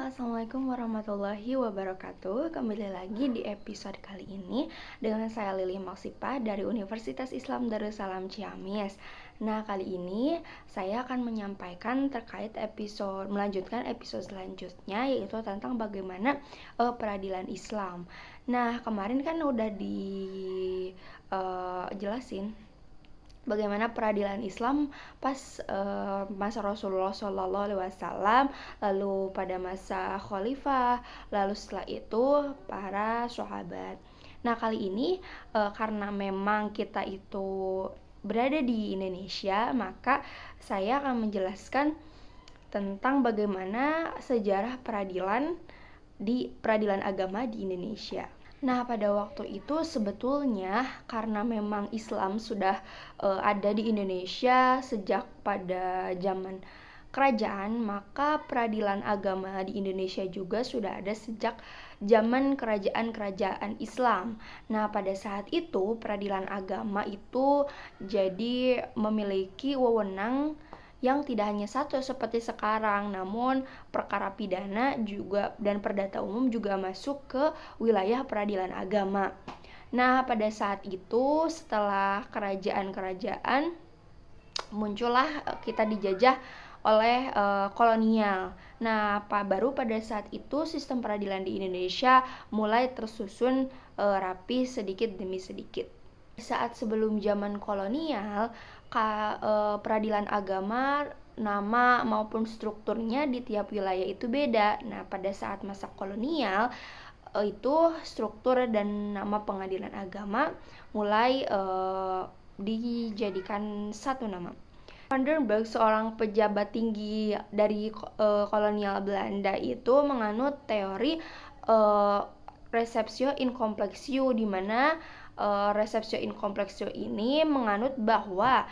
Assalamualaikum warahmatullahi wabarakatuh. Kembali lagi di episode kali ini dengan saya Lili Maksipa dari Universitas Islam Darussalam Ciamis. Nah, kali ini saya akan menyampaikan terkait melanjutkan episode selanjutnya, yaitu tentang bagaimana peradilan Islam. Nah, kemarin kan udah dijelasin bagaimana peradilan Islam pas masa Rasulullah SAW, lalu pada masa Khalifah, lalu setelah itu para sahabat. Nah, kali ini karena memang kita itu berada di Indonesia, maka saya akan menjelaskan tentang bagaimana sejarah peradilan agama di Indonesia. Nah, pada waktu itu sebetulnya karena memang Islam sudah ada di Indonesia sejak pada zaman kerajaan, maka peradilan agama di Indonesia juga sudah ada sejak zaman kerajaan-kerajaan Islam. Nah, pada saat itu peradilan agama itu jadi memiliki wewenang yang tidak hanya satu seperti sekarang, namun perkara pidana juga dan perdata umum juga masuk ke wilayah peradilan agama. Nah, pada saat itu setelah kerajaan-kerajaan muncullah kita dijajah oleh kolonial. Nah, baru pada saat itu sistem peradilan di Indonesia mulai tersusun rapi sedikit demi sedikit. Saat sebelum zaman kolonial, peradilan agama nama maupun strukturnya di tiap wilayah itu beda. Nah, pada saat masa kolonial itu struktur dan nama pengadilan agama mulai dijadikan satu nama. Vandenberg, seorang pejabat tinggi dari kolonial Belanda, itu menganut teori receptio in complexio, di mana receptio in complexio ini menganut bahwa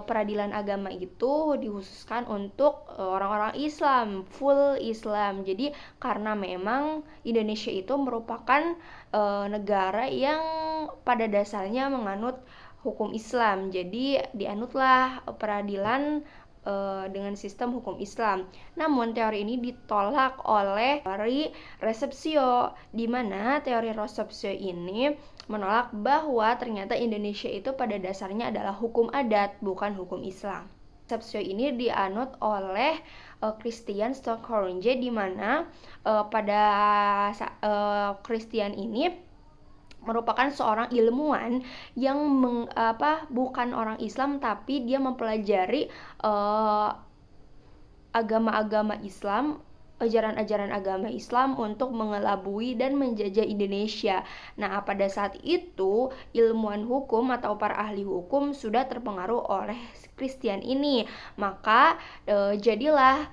peradilan agama itu dikhususkan untuk orang-orang Islam, full Islam. Jadi karena memang Indonesia itu merupakan negara yang pada dasarnya menganut hukum Islam, jadi dianutlah peradilan dengan sistem hukum Islam. Namun teori ini ditolak oleh teori receptio, di mana teori receptio ini menolak bahwa ternyata Indonesia itu pada dasarnya adalah hukum adat, bukan hukum Islam. Receptio ini dianut oleh Christian Stockhornje, di mana pada Christian ini merupakan seorang ilmuwan yang bukan orang Islam, tapi dia mempelajari agama-agama Islam, ajaran-ajaran agama Islam untuk mengelabui dan menjajah Indonesia. Nah, pada saat itu ilmuwan hukum atau para ahli hukum sudah terpengaruh oleh Christian ini, maka jadilah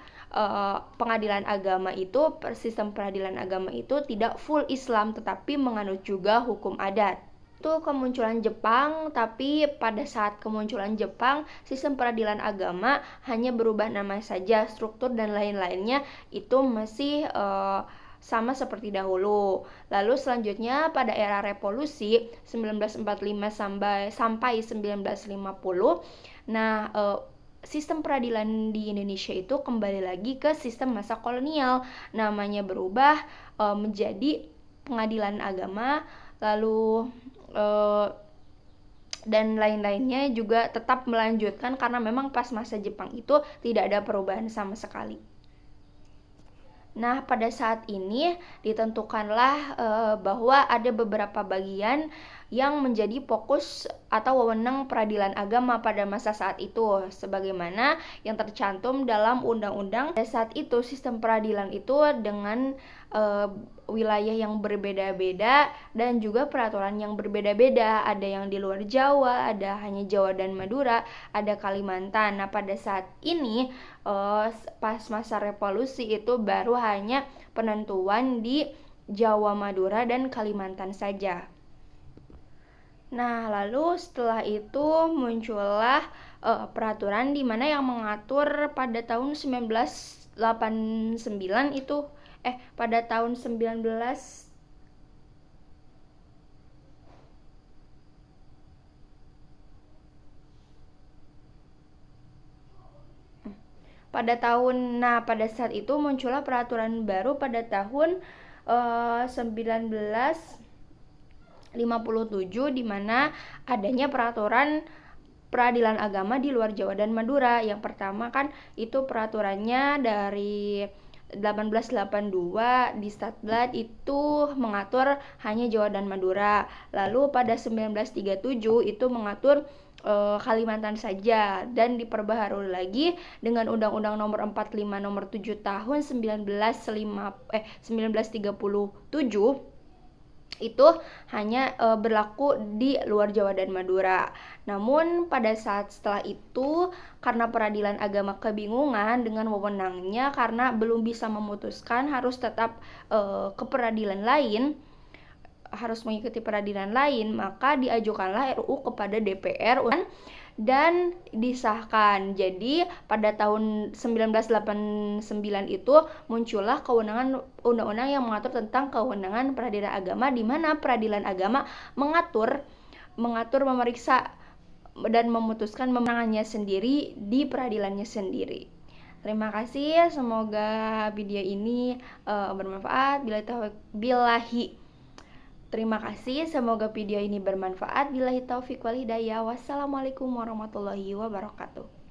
pengadilan agama itu, sistem peradilan agama itu tidak full Islam tetapi menganut juga hukum adat. Itu kemunculan Jepang, tapi pada saat kemunculan Jepang, sistem peradilan agama hanya berubah nama saja, struktur dan lain-lainnya itu masih sama seperti dahulu. Lalu selanjutnya pada era revolusi 1945 sampai 1950, nah sistem peradilan di Indonesia itu kembali lagi ke sistem masa kolonial, namanya berubah menjadi pengadilan agama, lalu dan lain-lainnya juga tetap melanjutkan karena memang pas masa Jepang itu tidak ada perubahan sama sekali. Nah, pada saat ini ditentukanlah bahwa ada beberapa bagian yang menjadi fokus atau wewenang peradilan agama pada masa saat itu, sebagaimana yang tercantum dalam undang-undang. Pada saat itu sistem peradilan itu dengan wilayah yang berbeda-beda dan juga peraturan yang berbeda-beda. Ada yang di luar Jawa, ada hanya Jawa dan Madura, ada Kalimantan. Nah, pada saat ini pas masa revolusi itu baru hanya penentuan di Jawa, Madura, dan Kalimantan saja. Nah, lalu setelah itu muncullah peraturan di mana yang mengatur pada tahun 1989 itu pada tahun 19 19 pada saat itu muncullah peraturan baru pada tahun 1957, di mana adanya peraturan peradilan agama di luar Jawa dan Madura. Yang pertama kan itu peraturannya dari 1882 di Statblad itu mengatur hanya Jawa dan Madura. Lalu pada 1937 itu mengatur Kalimantan saja, dan diperbaharui lagi dengan Undang-Undang Nomor 45 Nomor 7 Tahun 1937 itu hanya berlaku di luar Jawa dan Madura. Namun pada saat setelah itu, karena peradilan agama kebingungan dengan wewenangnya karena belum bisa memutuskan, harus tetap ke peradilan lain, harus mengikuti peradilan lain, maka diajukanlah RUU kepada DPR dan disahkan. Jadi pada tahun 1989 itu muncullah kewenangan undang-undang yang mengatur tentang kewenangan peradilan agama, di mana peradilan agama mengatur memeriksa dan memutuskan memenangannya sendiri di peradilannya sendiri. Terima kasih, semoga video ini bermanfaat. Terima kasih, semoga video ini bermanfaat. Billahi taufik wal hidayah. Wassalamualaikum warahmatullahi wabarakatuh.